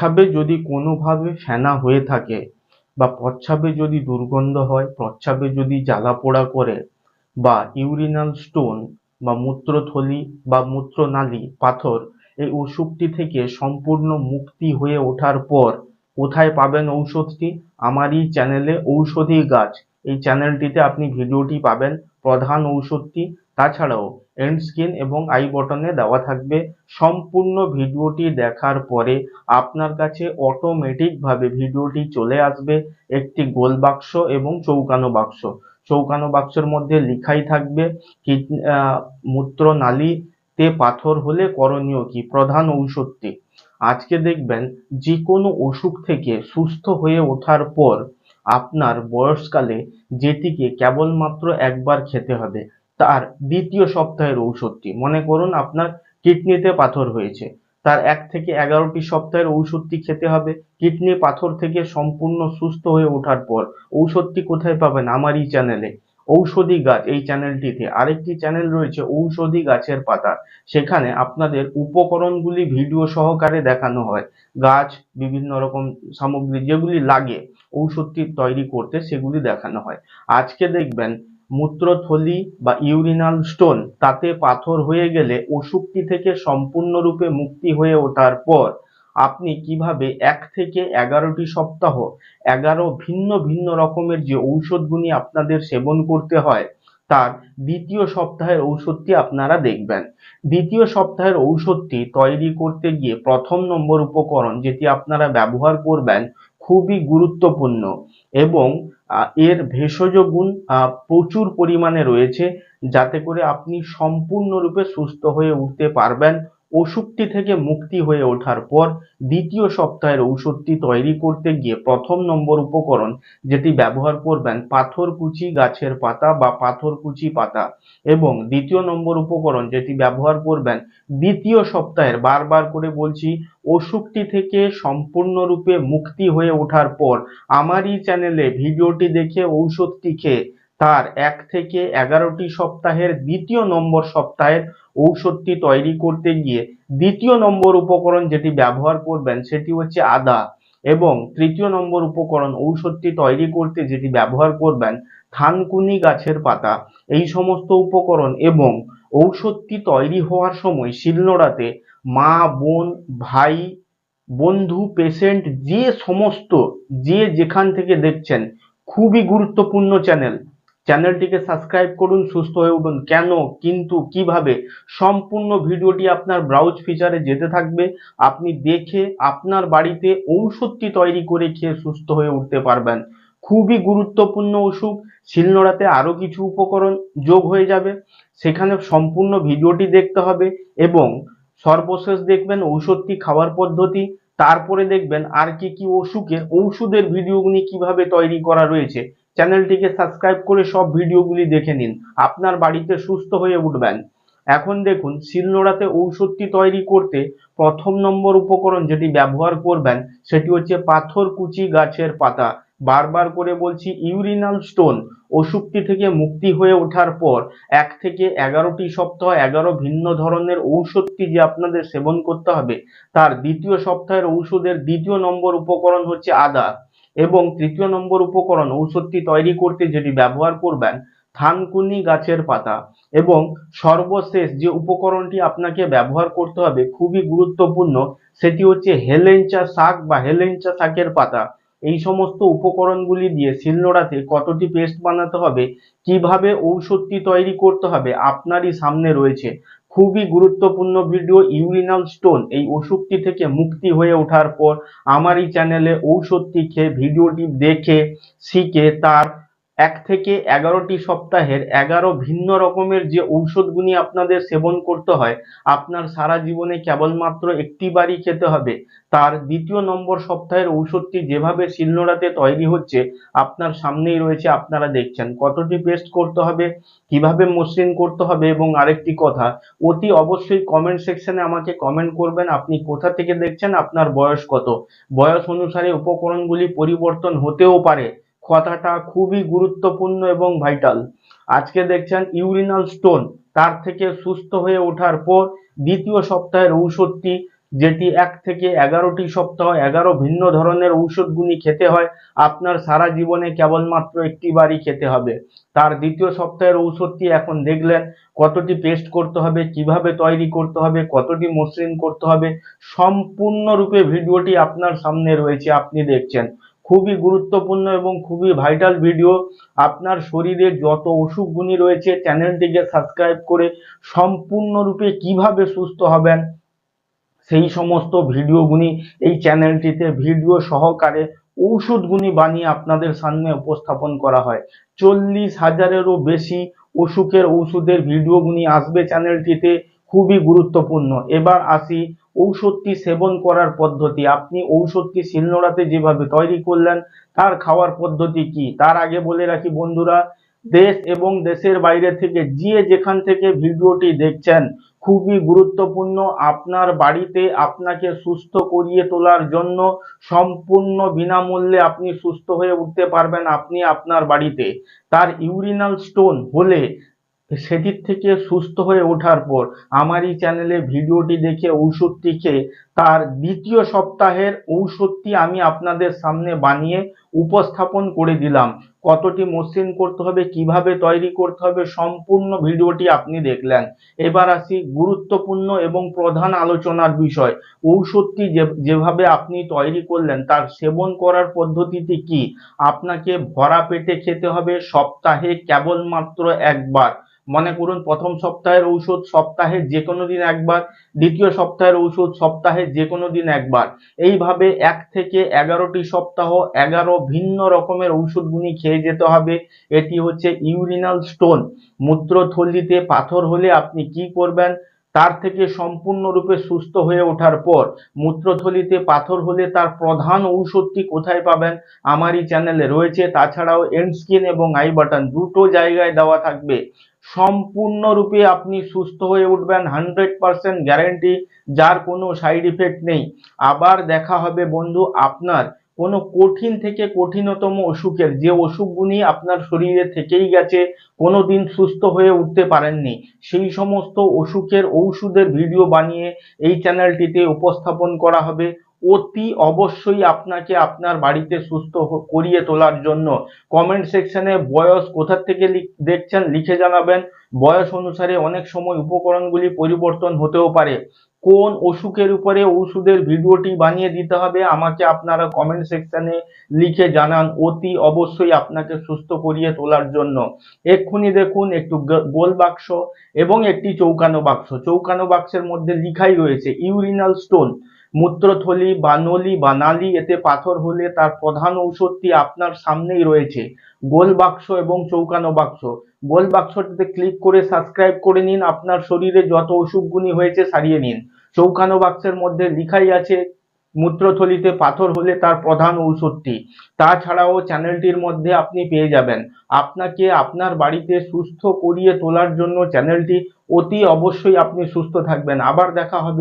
প্রস্রাবে যদি কোনোভাবে ফেনা হয়ে থাকে বা প্রস্রাবে যদি দুর্গন্ধ হয়, প্রস্রাবে যদি জ্বালা-পোড়া করে বা ইউরিনাল স্টোন বা মূত্রথলি বা মূত্রনালী পাথর, এই অসুখটি থেকে সম্পূর্ণ মুক্তি হয়ে ওঠার পর কোথায় পাবেন ঔষধটি? আমারই চ্যানেলে ঔষধি গাছ, এই চ্যানেলটিতে আপনি ভিডিওটি পাবেন, প্রধান ঔষধটি। তাছাড়াও এন্ড স্ক্রিন এবং আই বটনে দেওয়া থাকবে। সম্পূর্ণ ভিডিওটি দেখার পরে আপনার কাছে অটোমেটিক ভাবে ভিডিওটি চলে আসবে একটি গোল বাক্স এবং চৌকানো বাক্স। চৌকানো বাক্সের মধ্যে লেখাই থাকবে মূত্রনালীতে পাথর হলে করণীয় কি, প্রধান ঔষধটি। আজকে দেখবেন যে কোনো অসুখ থেকে সুস্থ হয়ে ওঠার পর আপনার বয়সকালে যেটিকে কেবলমাত্র একবার খেতে হবে, তার দ্বিতীয় সপ্তাহের ঔষধটি। মনে করুন আপনার কিডনিতে পাথর হয়েছে, তার ১ থেকে ১১টি সপ্তাহের ঔষধটি খেতে হবে কিডনি পাথর থেকে সম্পূর্ণ সুস্থ হয়ে ওঠার পর। ঔষধটি কোথায় পাবেন? আমারই চ্যানেলে ঔষধি গাছ, এই চ্যানেলটিতে। আরেকটি চ্যানেল রয়েছে ঔষধি গাছের পাতা, সেখানে আপনাদের উপকরণগুলি ভিডিও সহকারে দেখানো হয়। গাছ, বিভিন্ন রকম সামগ্রী যেগুলি লাগে ঔষধটি তৈরি করতে, সেগুলি দেখানো হয়। আজকে দেখবেন মূত্রথলি বা ইউরিনাল স্টোন, তাতে পাথর হয়ে গেলে অসুখটি থেকে সম্পূর্ণরূপে মুক্তি হয়ে ওঠার পর আপনি কিভাবে ১ থেকে ১১টি সপ্তাহ ১১ ভিন্ন ভিন্ন রকমের যে ঔষধগুলি আপনাদের সেবন করতে হয়, তার দ্বিতীয় সপ্তাহের ঔষধটি আপনারা দেখবেন। দ্বিতীয় সপ্তাহের ঔষধটি তৈরি করতে গিয়ে ১ম নম্বর উপকরণ যেটি আপনারা ব্যবহার করবেন খুবই গুরুত্বপূর্ণ এবং এর ভেষজ গুণ প্রচুর পরিমাণে রয়েছে, যাতে করে আপনি সম্পূর্ণরূপে সুস্থ হয়ে উঠতে পারবেন অসুখটি থেকে মুক্তি হয়ে ওঠার পর। দ্বিতীয় সপ্তাহের ঔষধটি তৈরি করতে গিয়ে ১ম নম্বর উপকরণ যেটি ব্যবহার করবেন পাথরকুচি গাছের পাতা বা পাথরকুচি পাতা, এবং দ্বিতীয় নম্বর উপকরণ যেটি ব্যবহার করবেন দ্বিতীয় সপ্তাহের, বারবার করে বলছি, অসুখটি থেকে সম্পূর্ণরূপে মুক্তি হয়ে ওঠার পর আমারই চ্যানেলে ভিডিওটি দেখে ঔষধটি খেয়ে তার ১ থেকে ১১টি সপ্তাহের দ্বিতীয় নম্বর সপ্তাহের ঔষধটি তৈরি করতে গিয়ে দ্বিতীয় নম্বর উপকরণ যেটি ব্যবহার করবেন সেটি হচ্ছে আদা, এবং তৃতীয় নম্বর উপকরণ ঔষধটি তৈরি করতে যেটি ব্যবহার করবেন থানকুনি গাছের পাতা। এই সমস্ত উপকরণ এবং ঔষধটি তৈরি হওয়ার সময় শিলনোড়াতে মা, বোন, ভাই, বন্ধু, পেশেন্ট, যে যেখান থেকে দেখছেন, খুবই গুরুত্বপূর্ণ চ্যানেল। চ্যানেলটিকে সাবস্ক্রাইব করুন, সুস্থ হয়ে উঠুন। কেন, কিন্তু, কিভাবে, সম্পূর্ণ ভিডিওটি আপনার ব্রাউজ ফিচারে যেতে থাকবে। আপনি দেখে আপনার বাড়িতে ঔষধটি তৈরি করে খেয়ে সুস্থ হয়ে উঠতে পারবেন। খুবই গুরুত্বপূর্ণ অসুখ, শিলনোড়াতে আরো কিছু উপকরণ যোগ হয়ে যাবে, সেখানে সম্পূর্ণ ভিডিওটি দেখতে হবে এবং সর্বশেষ দেখবেন ঔষধটি খাওয়ার পদ্ধতি। তারপরে দেখবেন আর কি কি অসুখের ওষুধের ভিডিওগুলি কিভাবে তৈরি করা রয়েছে। চ্যানেলটিকে সাবস্ক্রাইব করে সব ভিডিওগুলি দেখে নিন, আপনার বাড়িতে সুস্থ হয়ে উঠবেন। এখন দেখুন শিলনোড়াতে ঔষধটি তৈরি করতে ১ম নম্বর উপকরণ যেটি ব্যবহার করবেন সেটি হচ্ছে পাথরকুচি গাছের পাতা। বারবার করে বলছি, ইউরিনাল স্টোন অসুখটি থেকে মুক্তি হয়ে ওঠার পর ১ থেকে ১১টি সপ্তাহ ১১ ভিন্ন ধরনের ঔষধটি যে আপনাদের সেবন করতে হবে, তার দ্বিতীয় সপ্তাহের ঔষধের দ্বিতীয় নম্বর উপকরণ হচ্ছে আদা, এবং তৃতীয় নম্বর উপকরণ ঔষধটি তৈরি করতে যেটি ব্যবহার করবেন থানকুনি গাছের পাতা, এবং সর্বশেষ যে উপকরণটি আপনাকে ব্যবহার করতে হবে খুবই গুরুত্বপূর্ণ, সেটি হচ্ছে হেলেঞ্চা শাক বা হেলেঞ্চা শাকের পাতা। এই সমস্ত উপকরণগুলি দিয়ে শিলনোড়াতে কতটি পেস্ট বানাতে হবে, কিভাবে ঔষধটি তৈরি করতে হবে, আপনারই সামনে রয়েছে। খুবই গুরুত্বপূর্ণ ভিডিও। ইউরিনাল স্টোন এই অসুখটি থেকে মুক্তি হয়ে ওঠার পর আমারই চ্যানেলে ঔষধটি খেয়ে ভিডিওটি দেখে শিখে তার ১ থেকে ১১টি সপ্তাহের ১১ ভিন্ন রকমের যে ঔষধগুলি আপনাদের সেবন করতে হয়, আপনার সারা জীবনে কেবলমাত্র একটি বারই খেতে হবে। তার দ্বিতীয় নম্বর সপ্তাহের ঔষধটি যেভাবে শিলনোড়াতে তৈরি হচ্ছে আপনার সামনেই রয়েছে, আপনারা দেখছেন। কতটি পেস্ট করতে হবে, কিভাবে মসৃণ করতে হবে, এবং আরেকটি কথা, অতি অবশ্যই কমেন্ট সেকশনে আমাকে কমেন্ট করবেন আপনি কোথা থেকে দেখছেন, আপনার বয়স কত। বয়স অনুসারে উপকরণগুলি পরিবর্তন হতেও পারে, কথাটা খুবই গুরুত্বপূর্ণ এবং ভাইটাল। আজকে দেখছেন ইউরিনাল স্টোন, তার থেকে সুস্থ হয়ে ওঠার পর দ্বিতীয় সপ্তাহের ঔষধটি যেটি 1 থেকে 11টি সপ্তাহ 11 ভিন্ন ধরনের ঔষধগুলি খেতে হয়। আপনার সারা জীবনে কেবলমাত্র একটি বারই খেতে হবে। তার দ্বিতীয় সপ্তাহের ঔষধটি এখন দেখলেন, কতটি পেস্ট করতে হবে, কিভাবে তৈরি করতে হবে, কতটি মসৃণ করতে হবে, সম্পূর্ণরূপে ভিডিওটি আপনার সামনে রয়েছে, আপনি দেখছেন। খুবই গুরুত্বপূর্ণ এবং খুবই ভাইটাল ভিডিও। আপনার শরীরে যত অসুখগুলি রয়েছে, চ্যানেলটিকে সাবস্ক্রাইব করে সম্পূর্ণরূপে কিভাবে সুস্থ হবেন সেই সমস্ত ভিডিওগুলি এই চ্যানেলটিতে ভিডিও সহকারে ঔষধগুলি বানিয়ে আপনাদের সামনে উপস্থাপন করা হয়। 40,000-এরও বেশি অসুখের ঔষধের ভিডিওগুলি আসবে চ্যানেলটিতে, খুবই গুরুত্বপূর্ণ। এবার আসি ঔষধটি সেবন করার পদ্ধতি। আপনি ঔষধটি শিলনোড়াতে যেভাবে তৈরি করলেন, তার খাওয়ার পদ্ধতি কি? তার আগে বলে রাখি বন্ধুরা, দেশ এবং দেশের বাইরে থেকে যে যেখান থেকে ভিডিওটি দেখছেন, খুবই গুরুত্বপূর্ণ। আপনার বাড়িতে আপনাকে সুস্থ করিয়ে তোলার জন্য সম্পূর্ণ বিনামূল্যে আপনি সুস্থ হয়ে উঠতে পারবেন আপনি আপনার বাড়িতে। তার ইউরিনাল স্টোন হলে সেটির থেকে সুস্থ হয়ে ওঠার পর আমার এই চ্যানেলে ভিডিওটি দেখে ঔষধটি খেয়ে তার দ্বিতীয় সপ্তাহের ঔষধটি আমি আপনাদের সামনে বানিয়ে উপস্থাপন করে দিলাম। কতটি মসৃণ করতে হবে, কিভাবে তৈরি করতে হবে, সম্পূর্ণ ভিডিওটি আপনি দেখলেন। এবার আসি গুরুত্বপূর্ণ এবং প্রধান আলোচনার বিষয়। ঔষধটি যেভাবে আপনি তৈরি করলেন, তার সেবন করার পদ্ধতিটি কি? আপনাকে ভরা পেটে খেতে হবে, সপ্তাহে কেবলমাত্র একবার। মনে করুন, প্রথম সপ্তাহের ঔষধ সপ্তাহে যে কোনো দিন একবার, দ্বিতীয় সপ্তাহের ঔষধ সপ্তাহে যে কোনো দিন একবার। এইভাবে 1 থেকে 11টি সপ্তাহ 11 ভিন্ন রকমের ঔষধগুলি খেয়ে যেতে হবে। এটি হচ্ছে ইউরিনাল স্টোন। মূত্রথলিতে পাথর হলে আপনি কি করবেন? তার থেকে সম্পূর্ণরূপে সুস্থ হয়ে ওঠার পর মূত্রথলিতে পাথর হলে তার প্রধান ঔষধটি কোথায় পাবেন? আমারই চ্যানেলে রয়েছে। তাছাড়াও এন্ড স্ক্রিন এবং আই বাটন দুটো জায়গায় দেওয়া থাকবে। সম্পূর্ণরূপে আপনি সুস্থ হয়ে উঠবেন, 100% গ্যারেন্টি, যার কোনো সাইড ইফেক্ট নেই। আবার দেখা হবে বন্ধু আপনার কোনো কঠিন থেকে কঠিনতম অসুখের, যে অসুখগুলি আপনার শরীরে থেকেই গেছে, কোনোদিন সুস্থ হয়ে উঠতে পারেননি, সেই সমস্ত অসুখের ঔষধের ভিডিও বানিয়ে এই চ্যানেলটিতে উপস্থাপন করা হবে। অতি অবশ্যই আপনাকে আপনার বাড়িতে সুস্থ করিয়ে তোলার জন্য কমেন্ট সেকশনে বয়স, কোথা থেকে দেখছেন লিখে জানাবেন। বয়স অনুসারে অনেক সময় উপকরণগুলি পরিবর্তন হতেও পারে। কোন অসুখের উপরে ওষুধের ভিডিওটি বানিয়ে দিতে হবে আমাকে আপনারা কমেন্ট সেকশনে লিখে জানান, অতি অবশ্যই আপনাকে সুস্থ করিয়ে তোলার জন্য। এক্ষুনি দেখুন একটু গোল বাক্স এবং একটি চৌকানো বাক্স। চৌকানো বাক্সের মধ্যে লিখাই রয়েছে ইউরিনাল স্টোন। মূত্রথলি বা নলি বা নালী এতে পাথর হলে তার প্রধান ঔষধটি আপনার সামনেই রয়েছে। গোল বাক্স এবং চৌকানো বাক্স। গোল বাক্সটিতে ক্লিক করে সাবস্ক্রাইব করে নিন, আপনার শরীরে যত অসুখগুলি হয়েছে সারিয়ে নিন। চৌকানো বাক্সের মধ্যে লিখাই আছে মূত্রথলিতে পাথর হলে তার প্রধান ঔষধটি। তাছাড়াও চ্যানেলটির মধ্যে আপনি পেয়ে যাবেন, আপনাকে আপনার বাড়িতে সুস্থ করিয়ে তোলার জন্য চ্যানেলটি, অতি অবশ্যই আপনি সুস্থ থাকবেন। আবার দেখা হবে।